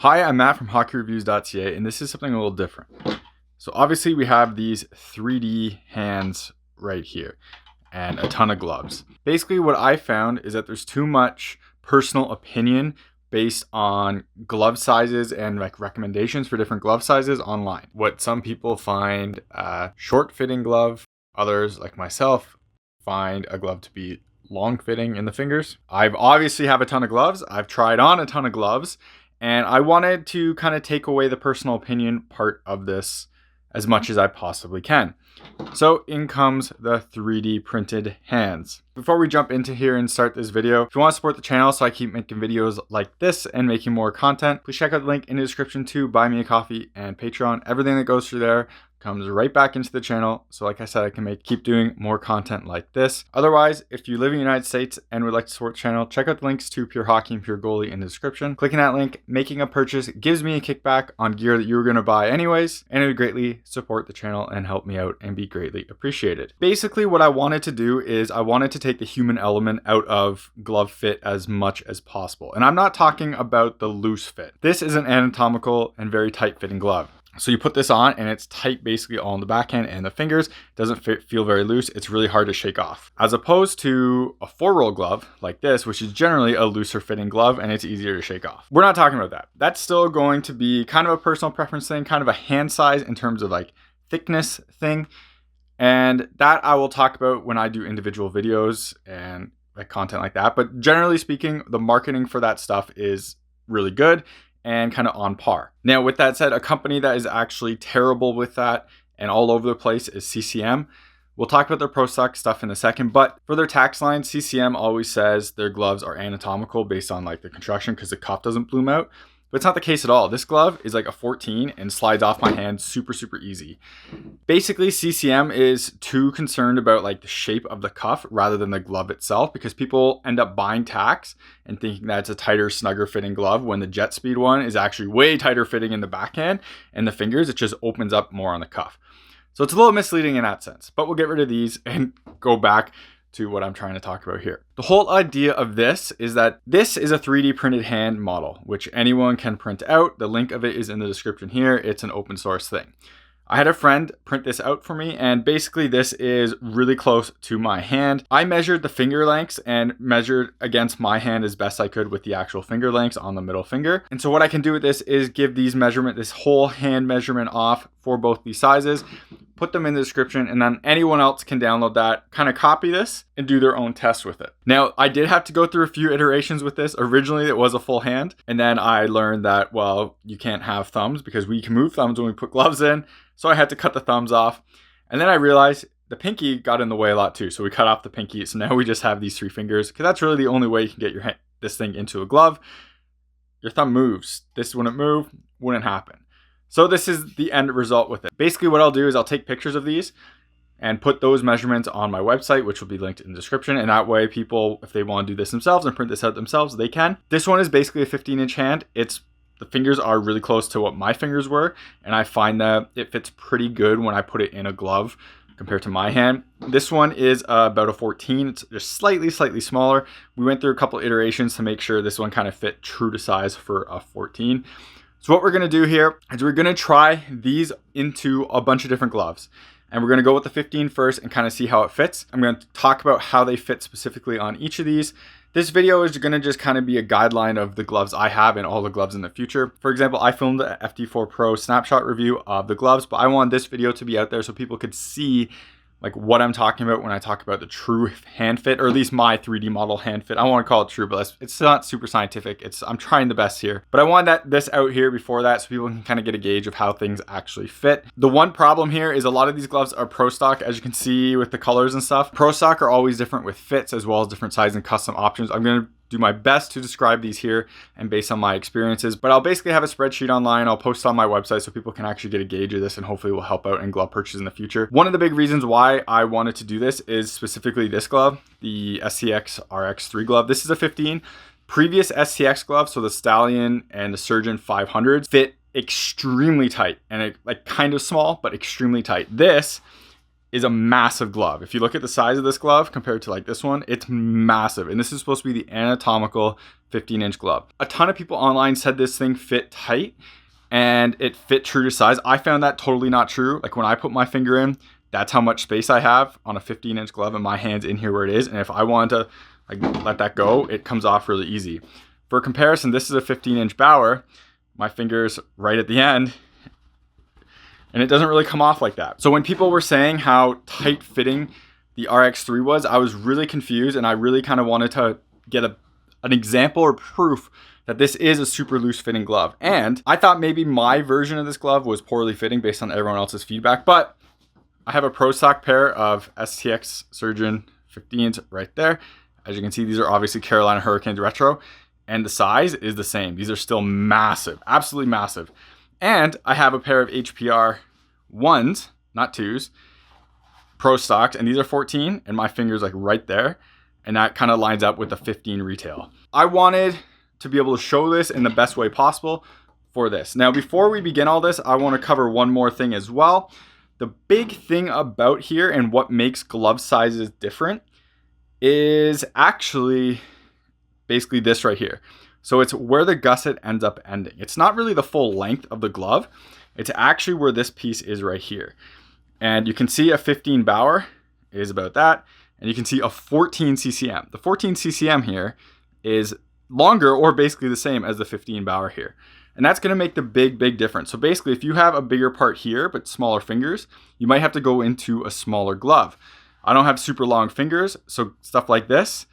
Hi, I'm Matt from HockeyReviews.ca, and this is something a little different. So obviously we have these 3D hands right here and a ton of gloves. Basically what I found is that there's too much personal opinion based on glove sizes and like recommendations for different glove sizes online. What some people find a short fitting glove, others like myself find a glove to be long fitting in the fingers. I've obviously have a ton of gloves. I've tried on a ton of gloves. And I wanted to kind of take away the personal opinion part of this as much as I possibly can. So in comes the 3D printed hands. Before we jump into here and start this video, if you want to support the channel so I keep making videos like this and making more content, please check out the link in the description to buy me a coffee and Patreon. Everything that goes through there comes right back into the channel. So like I said, I can keep doing more content like this. Otherwise, if you live in the United States and would like to support the channel, check out the links to Pure Hockey and Pure Goalie in the description. Clicking that link, making a purchase gives me a kickback on gear that you were going to buy anyways, and it would greatly support the channel and help me out and be greatly appreciated. Basically, what I wanted to do is I wanted to take the human element out of glove fit as much as possible. And I'm not talking about the loose fit. This is an anatomical and very tight fitting glove. So you put this on and it's tight basically all in the backhand and the fingers. It doesn't feel very loose. It's really hard to shake off. As opposed to a 4-roll glove like this, which is generally a looser fitting glove and it's easier to shake off. We're not talking about that. That's still going to be kind of a personal preference thing, kind of a hand size in terms of like thickness thing. And that I will talk about when I do individual videos and like content like that. But generally speaking, the marketing for that stuff is really good and kind of on par. Now, with that said, a company that is actually terrible with that and all over the place is CCM. We'll talk about their Pro Stock stuff in a second, but for their Tacks line, CCM always says their gloves are anatomical based on like the construction because the cuff doesn't bloom out. But it's not the case at all. This glove is like a 14 and slides off my hand super easy. Basically, CCM is too concerned about like the shape of the cuff rather than the glove itself, because people end up buying Tacks and thinking that it's a tighter, snugger fitting glove when the Jet Speed one is actually way tighter fitting in the backhand and the fingers. It just opens up more on the cuff. So it's a little misleading in that sense, but we'll get rid of these and go back to what I'm trying to talk about here. The whole idea of this is that this is a 3D printed hand model, which anyone can print out. The link of it is in the description here. It's an open source thing. I had a friend print this out for me, and basically this is really close to my hand. I measured the finger lengths and measured against my hand as best I could with the actual finger lengths on the middle finger. And so what I can do with this is give these this whole hand measurement off for both these sizes, put them in the description, and then anyone else can download that, kind of copy this and do their own test with it. Now, I did have to go through a few iterations with this. Originally, it was a full hand. And then I learned that, well, you can't have thumbs because we can move thumbs when we put gloves in. So I had to cut the thumbs off. And then I realized the pinky got in the way a lot too. So we cut off the pinky. So now we just have these 3 fingers, because that's really the only way you can get this thing into a glove. Your thumb moves. This wouldn't move, wouldn't happen. So this is the end result with it. Basically what I'll do is I'll take pictures of these and put those measurements on my website, which will be linked in the description. And that way people, if they want to do this themselves and print this out themselves, they can. This one is basically a 15-inch hand. The fingers are really close to what my fingers were. And I find that it fits pretty good when I put it in a glove compared to my hand. This one is about a 14. It's just slightly smaller. We went through a couple iterations to make sure this one kind of fit true to size for a 14. So what we're going to do here is we're going to try these into a bunch of different gloves. And we're going to go with the 15 first and kind of see how it fits. I'm going to talk about how they fit specifically on each of these. This video is going to just kind of be a guideline of the gloves I have and all the gloves in the future. For example, I filmed the FD4 Pro snapshot review of the gloves, but I want this video to be out there so people could see like what I'm talking about when I talk about the true hand fit, or at least my 3D model hand fit. I don't want to call it true, but it's not super scientific. I'm trying the best here, but I wanted this out here before that so people can kind of get a gauge of how things actually fit. The one problem here is a lot of these gloves are Pro Stock, as you can see with the colors and stuff. Pro Stock are always different with fits as well as different size and custom options. I'm going to do my best to describe these here and based on my experiences, but I'll basically have a spreadsheet online. I'll post on my website so people can actually get a gauge of this and hopefully will help out in glove purchases in the future. One of the big reasons why I wanted to do this is specifically this glove, the STX RX3 glove. This is a 15. Previous STX gloves, so the Stallion and the Surgeon 500s, fit extremely tight and it like kind of small, but extremely tight. This is a massive glove. If you look at the size of this glove compared to like this one, it's massive. And this is supposed to be the anatomical 15-inch glove. A ton of people online said this thing fit tight and it fit true to size. I found that totally not true. Like when I put my finger in, that's how much space I have on a 15-inch glove and my hand's in here where it is. And if I want to like let that go, it comes off really easy. For comparison, this is a 15-inch Bauer. My finger's right at the end and it doesn't really come off like that. So when people were saying how tight fitting the RX3 was, I was really confused and I really kind of wanted to get an example or proof that this is a super loose fitting glove. And I thought maybe my version of this glove was poorly fitting based on everyone else's feedback, but I have a pro stock pair of STX Surgeon 15s right there. As you can see, these are obviously Carolina Hurricanes retro and the size is the same. These are still massive, absolutely massive. And I have a pair of HPR 1s, not 2s, pro stocks, and these are 14 and my finger's like right there. And that kind of lines up with the 15 retail. I wanted to be able to show this in the best way possible for this. Now, before we begin all this, I want to cover one more thing as well. The big thing about here and what makes glove sizes different is actually basically this right here. So it's where the gusset ends up ending. It's not really the full length of the glove. It's actually where this piece is right here. And you can see a 15 Bauer is about that. And you can see a 14 CCM. The 14 CCM here is longer or basically the same as the 15 Bauer here. And that's gonna make the big difference. So basically if you have a bigger part here, but smaller fingers, you might have to go into a smaller glove. I don't have super long fingers, so stuff like this,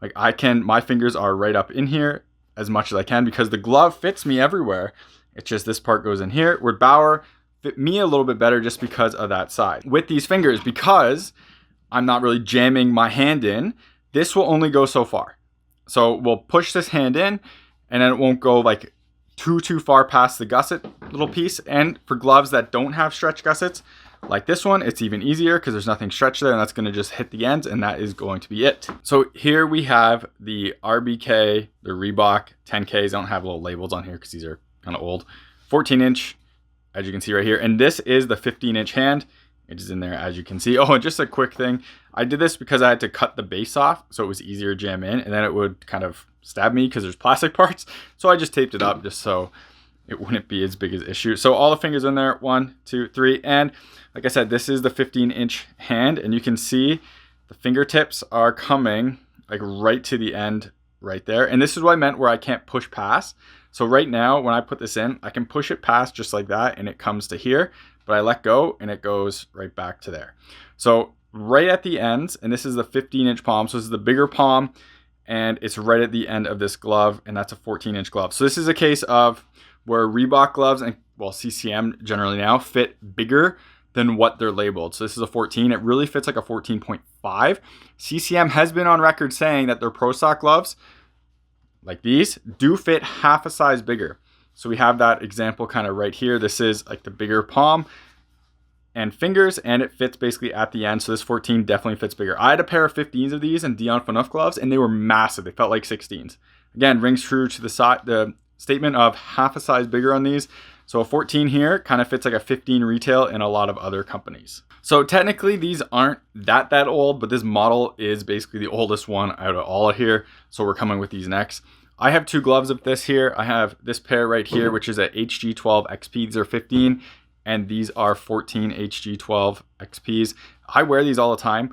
like my fingers are right up in here as much as I can because the glove fits me everywhere. It's just this part goes in here, where Bauer fit me a little bit better just because of that side. With these fingers, because I'm not really jamming my hand in, this will only go so far. So we'll push this hand in and then it won't go like too far past the gusset little piece. And for gloves that don't have stretch gussets, like this one, it's even easier because there's nothing stretched there and that's gonna just hit the ends and that is going to be it. So here we have the RBK, the Reebok 10Ks. I don't have little labels on here because these are kind of old. 14-inch, as you can see right here. And this is the 15-inch hand. It is in there, as you can see. Oh, and just a quick thing. I did this because I had to cut the base off so it was easier to jam in and then it would kind of stab me because there's plastic parts. So I just taped it up just so it wouldn't be as big as issue. So all the fingers in there, 1, 2, 3. And like I said, this is the 15-inch hand and you can see the fingertips are coming like right to the end right there. And this is what I meant where I can't push past. So right now, when I put this in, I can push it past just like that and it comes to here, but I let go and it goes right back to there. So right at the ends, and this is the 15-inch palm. So this is the bigger palm and it's right at the end of this glove and that's a 14-inch glove. So this is a case of where Reebok gloves and well, CCM generally now fit bigger than what they're labeled. So this is a 14. It really fits like a 14.5. CCM has been on record saying that their pro stock gloves, like these, do fit half a size bigger. So we have that example kind of right here. This is like the bigger palm and fingers, and it fits basically at the end. So this 14 definitely fits bigger. I had a pair of 15s of these and Dion Phaneuf gloves, and they were massive. They felt like 16s. Again, rings true to the statement of half a size bigger on these. So a 14 here kind of fits like a 15 retail in a lot of other companies. So technically these aren't that old, but this model is basically the oldest one out of all of here. So we're coming with these next. I have 2 gloves of this here. I have this pair right here, which is a HG12 XP. These are 15 and these are 14 HG12 XPs. I wear these all the time.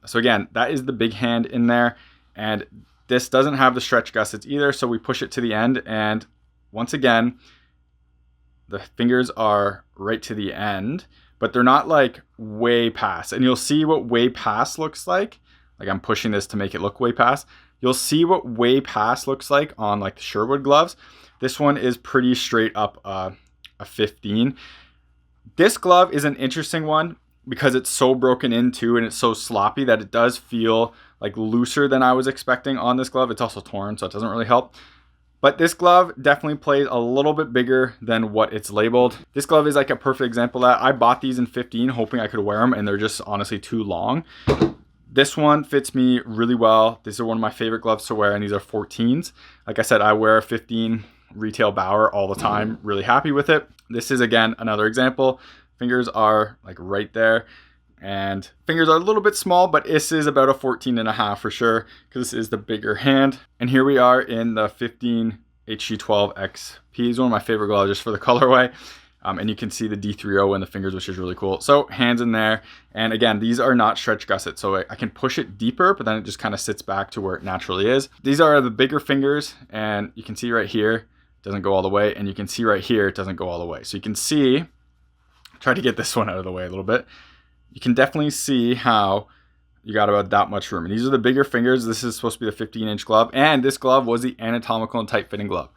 So again, that is the big hand in there. And this doesn't have the stretch gussets either. So we push it to the end. And once again, the fingers are right to the end, but they're not like way past. And you'll see what way past looks like. Like I'm pushing this to make it look way past. You'll see what way past looks like on like the Sherwood gloves. This one is pretty straight up a 15. This glove is an interesting one because it's so broken into and it's so sloppy that it does feel like looser than I was expecting on this glove. It's also torn, so it doesn't really help. But this glove definitely plays a little bit bigger than what it's labeled. This glove is like a perfect example of that. I bought these in 15 hoping I could wear them and they're just honestly too long. This one fits me really well. These are one of my favorite gloves to wear and these are 14s. Like I said, I wear a 15 retail Bauer all the time, really happy with it. This is again, another example. Fingers are like right there. And fingers are a little bit small, but this is about a 14.5 for sure, because this is the bigger hand. And here we are in the 15 HG12 XP. Is one of my favorite gloves just for the colorway. And you can see the D30 in the fingers, which is really cool. So hands in there. And again, these are not stretch gusset. So I can push it deeper, but then it just kind of sits back to where it naturally is. These are the bigger fingers, and you can see right here, it doesn't go all the way. And you can see right here, it doesn't go all the way. So you can see, try to get this one out of the way a little bit. You can definitely see how you got about that much room. And these are the bigger fingers. This is supposed to be the 15-inch glove. And this glove was the Anatomical and tight fitting glove.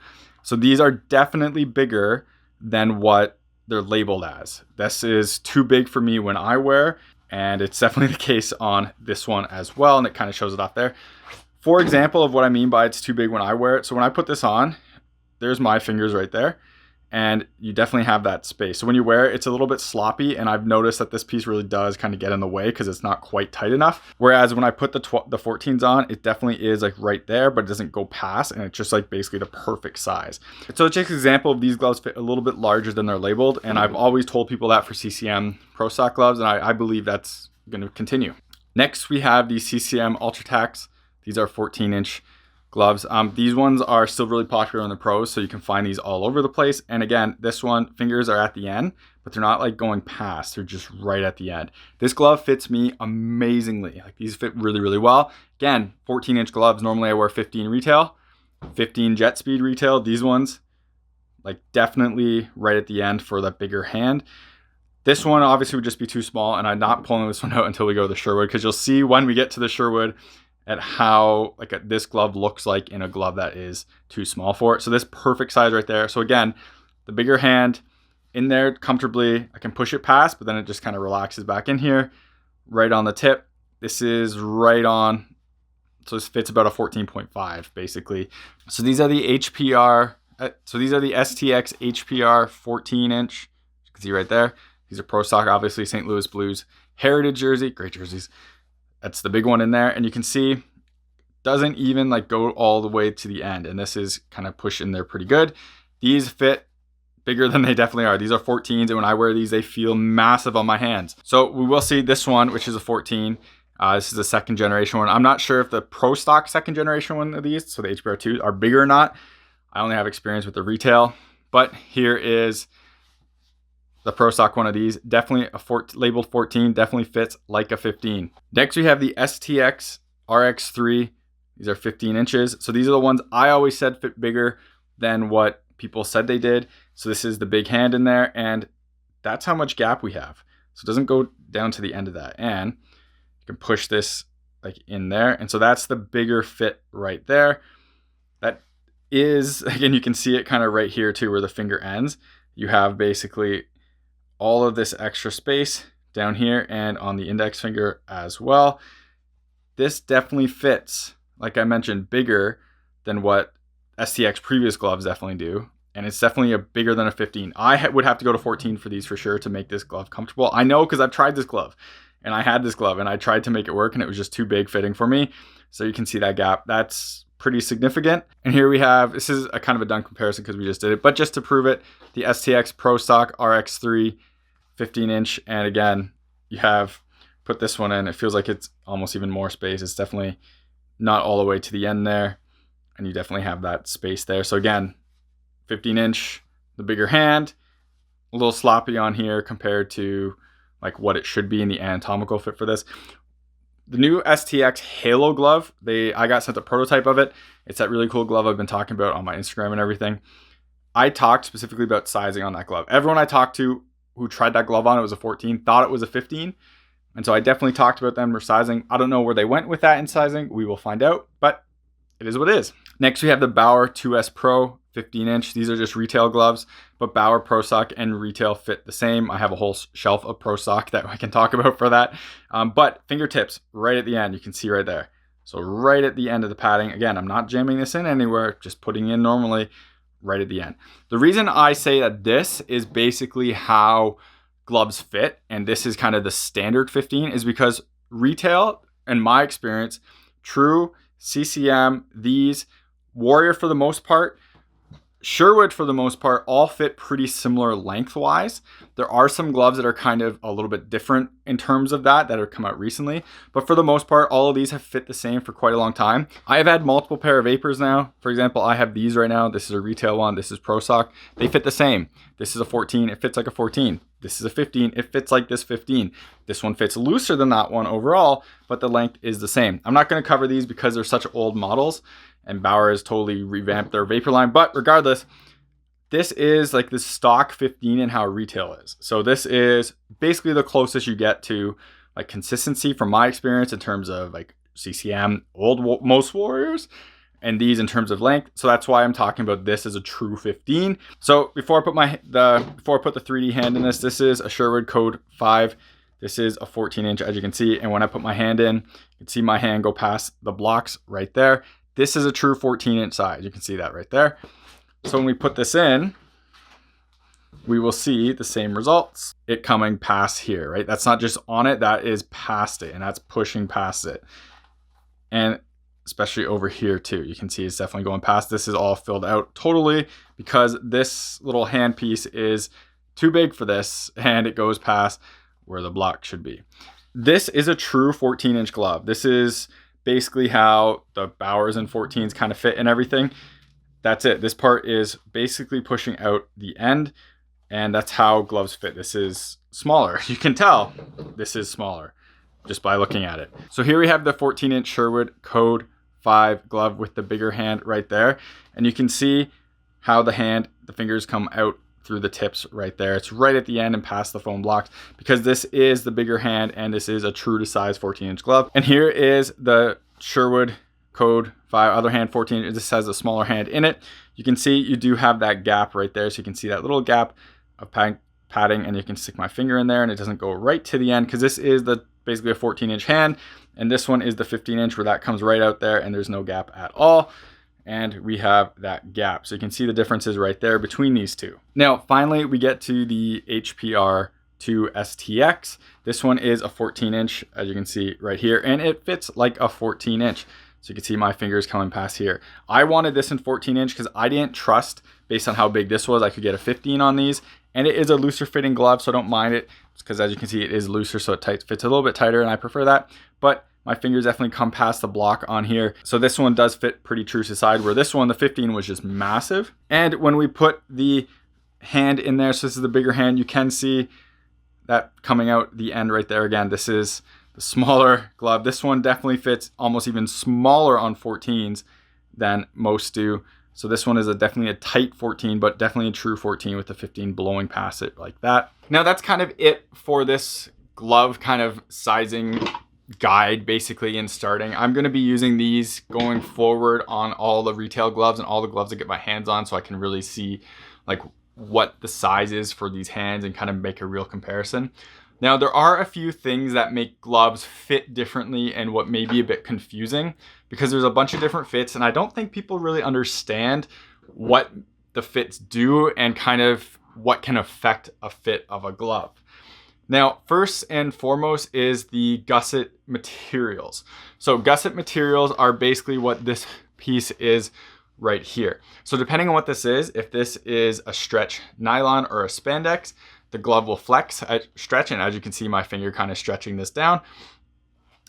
So these are definitely bigger than what they're labeled as. This is too big for me when I wear, and it's definitely the case on this one as well, and it kind of shows it off there. For example of what I mean by it's too big when I wear it, so when I put this on, there's my fingers right there, and you definitely have that space. So when you wear it, it's a little bit sloppy, and I've noticed that this piece really does kind of get in the way because it's not quite tight enough. Whereas when I put the 14s on, it definitely is like right there, but it doesn't go past, and it's just like basically the perfect size. So just an example of these gloves fit a little bit larger than they're labeled, and I've always told people that for CCM Pro Stock gloves, and I believe that's going to continue. Next, we have the CCM Ultra Tacks. These are 14-inch gloves. These ones are still really popular in the pros, so you can find these all over the place. And again, this one, fingers are at the end, but they're not like going past, they're just right at the end. This glove fits me amazingly. Like, these fit really, really well. Again, 14-inch gloves. Normally I wear 15 retail, 15 jet speed retail. These ones, like, definitely right at the end for that bigger hand. This one obviously would just be too small, and I'm not pulling this one out until we go to the Sherwood, because you'll see when we get to the Sherwood at how this glove looks like in a glove that is too small for it. So this perfect size right there. So again, the bigger hand in there comfortably. I can push it past, but then it just kind of relaxes back in here, right on the tip. This is right on, so this fits about a 14.5 basically. So these are the HPR, so these are the STX HPR 14-inch. You can see right there. These are Pro Stock, obviously, St. Louis Blues heritage jersey, great jerseys. That's the big one in there, and you can see doesn't even like go all the way to the end, and this is kind of pushed in there pretty good. These fit bigger than they definitely are. These are 14s, and when I wear these, they feel massive on my hands. So we will see this one, which is a 14. This is a second generation one. I'm not sure if the Pro Stock second generation one of these, so the HPR2, are bigger or not. I only have experience with the retail, but here is the Pro Stock one of these. Definitely labeled 14, definitely fits like a 15. Next, we have the STX RX3. These are 15 inches. So these are the ones I always said fit bigger than what people said they did. So this is the big hand in there, and that's how much gap we have. So it doesn't go down to the end of that. And you can push this like in there. And so that's the bigger fit right there. That is, again, you can see it kind of right here too, where the finger ends. You have basically all of this extra space down here and on the index finger as well. This definitely fits, like I mentioned, bigger than what STX previous gloves definitely do. And it's definitely a bigger than a 15. I would have to go to 14 for these for sure to make this glove comfortable. I know, because I've tried this glove, and I had this glove and I tried to make it work, and it was just too big fitting for me. So you can see that gap. That's pretty significant. And here we have, this is a kind of a done comparison because we just did it, but just to prove it, the STX Pro Stock RX3 15-inch. And again, you have put this one in, it feels like it's almost even more space. It's definitely not all the way to the end there, and you definitely have that space there. So again, 15-inch, the bigger hand, a little sloppy on here compared to like what it should be in the anatomical fit for this. The new STX Halo glove, I got sent a prototype of it. It's that really cool glove I've been talking about on my Instagram and everything. I talked specifically about sizing on that glove. Everyone I talked to who tried that glove on, it was a 14, thought it was a 15. And so I definitely talked about them for sizing. I don't know where they went with that in sizing. We will find out, but it is what it is. Next, we have the Bauer 2S Pro 15-inch. These are just retail gloves, but Bauer Pro Stock and retail fit the same. I have a whole shelf of Pro Stock that I can talk about for that. But fingertips right at the end, you can see right there. So right at the end of the padding. Again, I'm not jamming this in anywhere, just putting in normally right at the end. The reason I say that this is basically how gloves fit, and this is kind of the standard 15, is because retail, in my experience, True, CCM, these, Warrior for the most part, Sherwood, for the most part, all fit pretty similar lengthwise. There are some gloves that are kind of a little bit different in terms of that have come out recently. But for the most part, all of these have fit the same for quite a long time. I have had multiple pair of Vapors now. For example, I have these right now. This is a retail one. This is Pro Stock. They fit the same. This is a 14. It fits like a 14. This is a 15. It fits like this 15. This one fits looser than that one overall, but the length is the same. I'm not going to cover these because they're such old models, and Bauer has totally revamped their Vapor line. But regardless, this is like the stock 15 and how retail is. So this is basically the closest you get to like consistency from my experience in terms of like CCM, most Warriors, and these in terms of length. So that's why I'm talking about this as a true 15. So before I put the 3D hand in this is a Sherwood Code V. This is a 14-inch, as you can see. And when I put my hand in, you can see my hand go past the blocks right there. This is a true 14-inch size. You can see that right there. So when we put this in, we will see the same results. It coming past here, right? That's not just on it, that is past it, and that's pushing past it. And especially over here too, you can see it's definitely going past. This is all filled out totally because this little hand piece is too big for this, and it goes past where the block should be. This is a true 14-inch glove. This is basically how the Bauers and 14s kind of fit and everything. That's it. This part is basically pushing out the end, and that's how gloves fit. This is smaller. You can tell this is smaller just by looking at it. So here we have the 14-inch Sherwood Code V glove with the bigger hand right there. And you can see how the fingers come out through the tips right there. It's right at the end and past the foam blocks because this is the bigger hand and this is a true to size 14-inch glove. And here is the Sherwood Code V other hand 14. This has a smaller hand in it. You can see you do have that gap right there. So you can see that little gap of padding, and you can stick my finger in there and it doesn't go right to the end because this is basically a 14-inch hand, and this one is the 15-inch where that comes right out there and there's no gap at all. And we have that gap. So you can see the differences right there between these two. Now, finally, we get to the HPR2 STX. This one is a 14-inch, as you can see right here, and it fits like a 14-inch. So you can see my fingers coming past here. I wanted this in 14-inch because I didn't trust, based on how big this was, I could get a 15 on these. And it is a looser fitting glove, so I don't mind it because as you can see, it is looser, so it fits a little bit tighter, and I prefer that. But my fingers definitely come past the block on here. So this one does fit pretty true to size, where this one, the 15, was just massive. And when we put the hand in there, so this is the bigger hand, you can see that coming out the end right there. Again, this is the smaller glove. This one definitely fits almost even smaller on 14s than most do. So this one is definitely a tight 14, but definitely a true 14 with the 15 blowing past it like that. Now that's kind of it for this glove kind of sizing guide basically in starting. I'm going to be using these going forward on all the retail gloves and all the gloves I get my hands on, so I can really see like what the size is for these hands and kind of make a real comparison. Now there are a few things that make gloves fit differently and what may be a bit confusing because there's a bunch of different fits, and I don't think people really understand what the fits do and kind of what can affect a fit of a glove. Now, first and foremost is the gusset materials. So gusset materials are basically what this piece is right here. So depending on what this is, if this is a stretch nylon or a spandex, the glove will flex, stretch, and as you can see, my finger kind of stretching this down.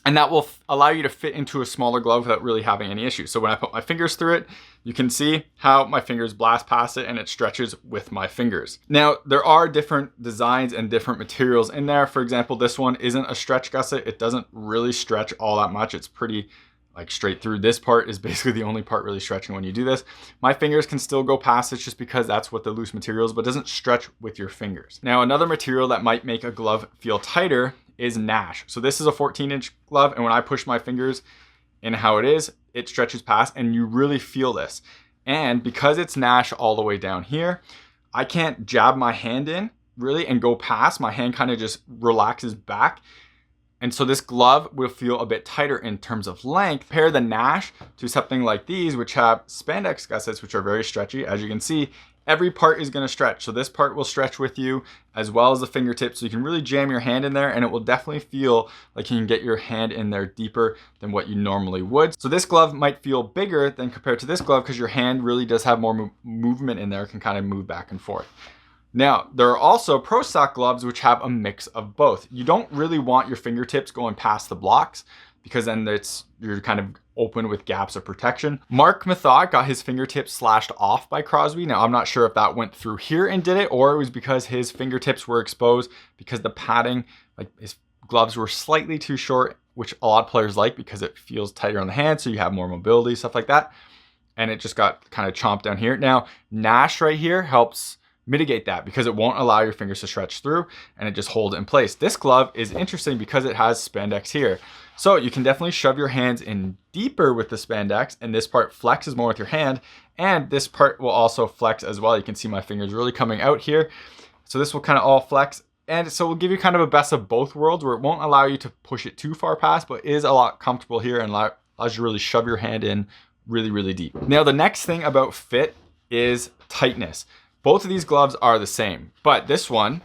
And that will allow you to fit into a smaller glove without really having any issues. So when I put my fingers through it, you can see how my fingers blast past it and it stretches with my fingers. Now, there are different designs and different materials in there. For example, this one isn't a stretch gusset. It doesn't really stretch all that much. It's pretty like straight through. This part is basically the only part really stretching when you do this. My fingers can still go past it just because that's what the loose material is, but it doesn't stretch with your fingers. Now, another material that might make a glove feel tighter is Nash. So this is a 14-inch glove, and when I push my fingers in how it is, it stretches past and you really feel this. And because it's Nash all the way down here, I can't jab my hand in really and go past. My hand kind of just relaxes back. And so this glove will feel a bit tighter in terms of length. Pair the Nash to something like these, which have spandex gussets, which are very stretchy. As you can see, every part is going to stretch. So this part will stretch with you as well as the fingertips. So you can really jam your hand in there and it will definitely feel like you can get your hand in there deeper than what you normally would. So this glove might feel bigger than compared to this glove because your hand really does have more movement in there, can kind of move back and forth. Now, there are also Pro Stock gloves which have a mix of both. You don't really want your fingertips going past the blocks because then you're kind of open with gaps of protection. Mark Method got his fingertips slashed off by Crosby. Now, I'm not sure if that went through here and did it, or it was because his fingertips were exposed because the padding, like his gloves were slightly too short, which a lot of players like because it feels tighter on the hand, so you have more mobility, stuff like that. And it just got kind of chomped down here. Now, Nash right here helps mitigate that because it won't allow your fingers to stretch through and it just holds it in place. This glove is interesting because it has spandex here. So you can definitely shove your hands in deeper with the spandex and this part flexes more with your hand, and this part will also flex as well. You can see my fingers really coming out here. So this will kind of all flex, and so we'll give you kind of a best of both worlds where it won't allow you to push it too far past, but is a lot comfortable here and allows you to really shove your hand in really, really deep. Now the next thing about fit is tightness. Both of these gloves are the same, but this one,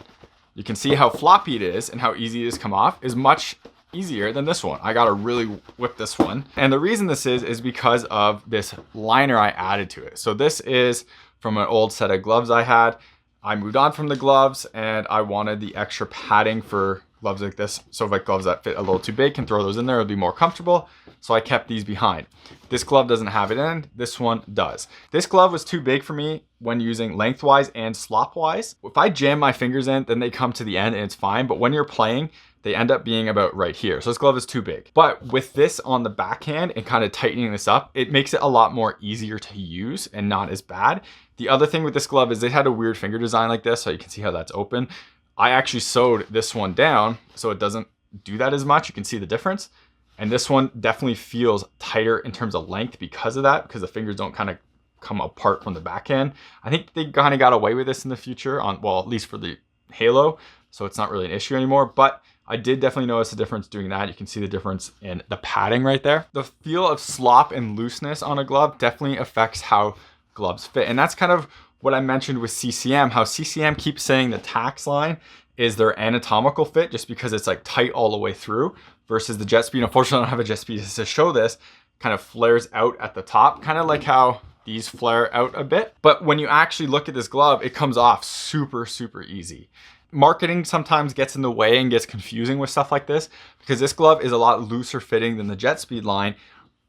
you can see how floppy it is and how easy it is to come off, is much easier than this one. I gotta really whip this one. And the reason this is because of this liner I added to it. So this is from an old set of gloves I had. I moved on from the gloves and I wanted the extra padding for gloves like this. So like gloves that fit a little too big, can throw those in there, it'll be more comfortable. So I kept these behind. This glove doesn't have it in, this one does. This glove was too big for me when using lengthwise and slopwise. If I jam my fingers in, then they come to the end and it's fine. But when you're playing, they end up being about right here. So this glove is too big. But with this on the backhand and kind of tightening this up, it makes it a lot more easier to use and not as bad. The other thing with this glove is they had a weird finger design like this, so you can see how that's open. I actually sewed this one down so it doesn't do that as much. You can see the difference. And this one definitely feels tighter in terms of length because of that, because the fingers don't kind of come apart from the backhand. I think they kind of got away with this in the future on, well, at least for the Halo. So it's not really an issue anymore, but I did definitely notice a difference doing that. You can see the difference in the padding right there. The feel of slop and looseness on a glove definitely affects how gloves fit. And that's kind of what I mentioned with CCM, how CCM keeps saying the Tacks line is their anatomical fit just because it's like tight all the way through versus the jet speed. Unfortunately, I don't have a jet speed to show this, kind of flares out at the top, kind of like how these flare out a bit. But when you actually look at this glove, it comes off super, super easy. Marketing sometimes gets in the way and gets confusing with stuff like this because this glove is a lot looser fitting than the jet speed line,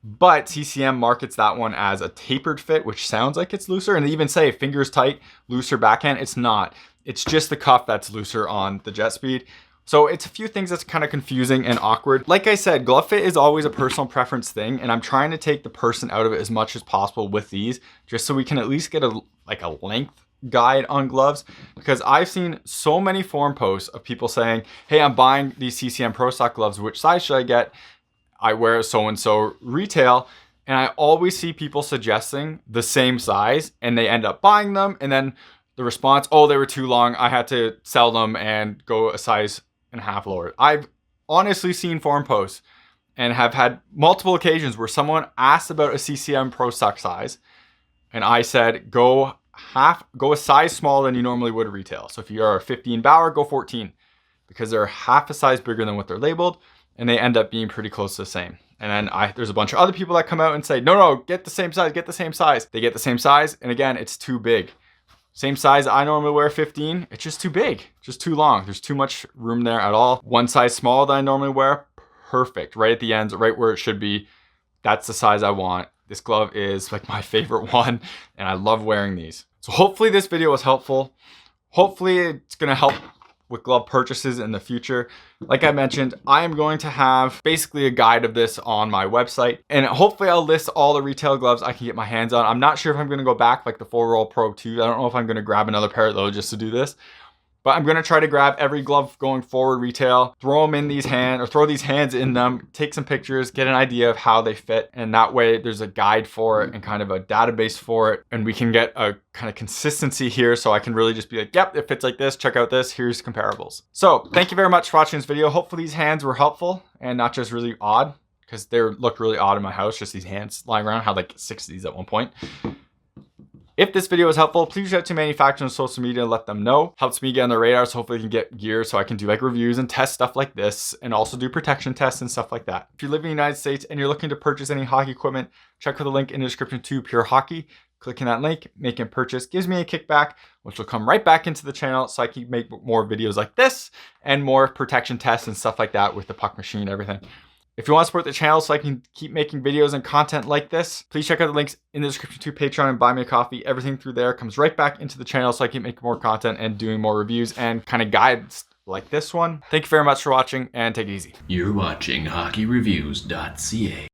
but CCM markets that one as a tapered fit, which sounds like it's looser. And they even say fingers tight, looser backhand. It's not. It's just the cuff that's looser on the jet speed. So it's a few things that's kind of confusing and awkward. Like I said, glove fit is always a personal preference thing, and I'm trying to take the person out of it as much as possible with these, just so we can at least get a length guide on gloves, because I've seen so many forum posts of people saying, hey, I'm buying these CCM Pro Stock gloves, which size should I get? I wear so-and-so retail, and I always see people suggesting the same size and they end up buying them, and then the response, oh, they were too long, I had to sell them and go a size and a half lower. I've honestly seen forum posts and have had multiple occasions where someone asked about a CCM Pro Stock size and I said, go a size smaller than you normally would retail. So if you are a 15 Bauer, go 14, because they're half a size bigger than what they're labeled, and they end up being pretty close to the same. And then there's a bunch of other people that come out and say, no, get the same size, get the same size. They get the same size, and again, it's too big. Same size I normally wear, 15, it's just too big, just too long. There's too much room there at all. One size smaller than I normally wear, perfect. Right at the ends, right where it should be. That's the size I want. This glove is like my favorite one, and I love wearing these. So hopefully this video was helpful. Hopefully it's gonna help with glove purchases in the future. Like I mentioned, I am going to have basically a guide of this on my website, and hopefully I'll list all the retail gloves I can get my hands on. I'm not sure if I'm gonna go back like the 4-roll Pro 2. I don't know if I'm gonna grab another pair of those just to do this, but I'm gonna try to grab every glove going forward retail, throw them in these hands, or throw these hands in them, take some pictures, get an idea of how they fit. And that way there's a guide for it and kind of a database for it. And we can get a kind of consistency here, so I can really just be like, yep, it fits like this, check out this, here's comparables. So thank you very much for watching this video. Hopefully these hands were helpful and not just really odd, because they looked really odd in my house, just these hands lying around. I had like 6 of these at one point. If this video was helpful, please reach out to manufacturers on social media and let them know. Helps me get on the radar, so hopefully I can get gear so I can do like reviews and test stuff like this and also do protection tests and stuff like that. If you live in the United States and you're looking to purchase any hockey equipment, check for the link in the description to Pure Hockey. Clicking that link, making a purchase gives me a kickback, which will come right back into the channel so I can make more videos like this and more protection tests and stuff like that with the puck machine and everything. If you want to support the channel so I can keep making videos and content like this, please check out the links in the description to Patreon and buy me a coffee. Everything through there comes right back into the channel so I can make more content and doing more reviews and kind of guides like this one. Thank you very much for watching and take it easy. You're watching HockeyReviews.ca.